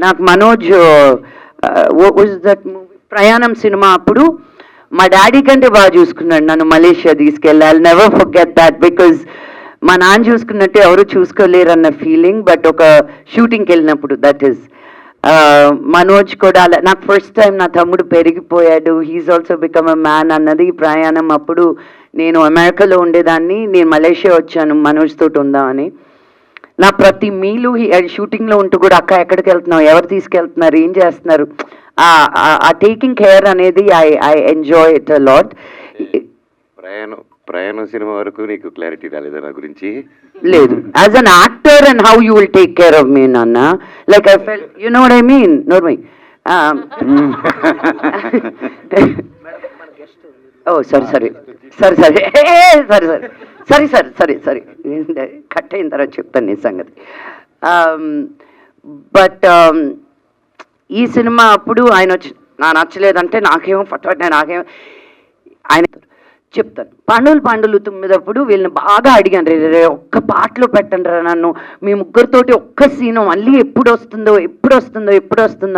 నాకు Manoj that movie ప్రయాణం cinema అప్పుడు మా డాడీ కంటే బాగా చూసుకున్నాడు నన్ను మలేషియా తీసుకెళ్ళి. I never forget that because మా నాన్న చూసుకున్నట్టు ఎవరు చూసుకోలేరు అన్న ఫీలింగ్. బట్ ఒక షూటింగ్కి వెళ్ళినప్పుడు దట్ ఈస్ మనోజ్ కూడా అలా నాకు ఫస్ట్ టైం నా తమ్ముడు పెరిగిపోయాడు, he is also become a man అన్నది ప్రయాణం. అప్పుడు నేను అమెరికాలో ఉండేదాన్ని, నేను మలేషియా వచ్చాను మనోజ్ తోటి ఉందామని. నా ప్రతి మీలు షూటింగ్లో ఉంటూ కూడా అక్క ఎక్కడికి వెళ్తున్నావు, ఎవరు తీసుకెళ్తున్నారు, ఏం చేస్తున్నారు, ఆ టేకింగ్ కేర్ అనేది I enjoy it a lot. ప్రయాణం సినిమా వరకు నీకు క్లారిటీ రాలేదా నా గురించి? లేదు, as an actor and how you will take care of మీ నాన్న, like I fell, you know what I mean. నోర్మై ఓ సరే సరే సరే సరే సరే సరే సరే సరే సరే సరే కట్ అయిన తర్వాత చెప్తాను నీ సంగతి. బట్ ఈ సినిమా అప్పుడు ఆయన వచ్చి నా నచ్చలేదంటే నాకేమో నాకేమో ఆయన చెప్తాను. పాండవులు తుమ్మిదప్పుడు వీళ్ళని బాగా అడిగాను, రే ఒక్క పాటలో పెట్టండి రా నన్ను, మీ ముగ్గురితోటి ఒక్క సీను మళ్ళీ ఎప్పుడు వస్తుందో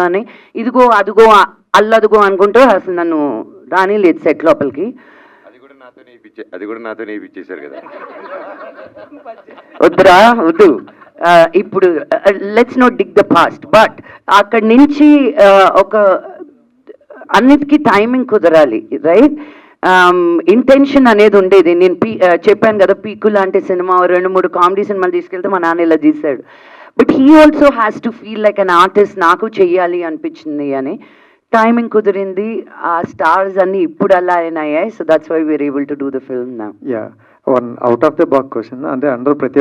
అని. ఇదిగో అదిగో అల్లదిగో అనుకుంటూ అసలు నన్ను రాని లేదు సెట్ లోపలికి. అది కూడా నాతో నేర్పించేశారు కదా. వద్దురా వద్దు, ఇప్పుడు let's not dig the past. But అక్కడి నుంచి ఒక అన్నిటికీ టైమింగ్ కుదరాలి, రైట్? ఇంటెన్షన్ అనేది ఉండేది. నేను చెప్పాను కదా, పీకు లాంటి సినిమా 2-3 కామెడీ సినిమాలు తీసుకెళ్తే మా నాన్న ఇలా తీశాడు. But he also has to feel like an artist, నాకు చెయ్యాలి అనిపించింది అని. టైమింగ్ కుదిరింది, ఆ స్టార్స్ అన్ని ఇప్పుడు అలా అయినాయి. So that's why we're able to do the film now. One out of the box question, అంటే అందరూ ప్రతి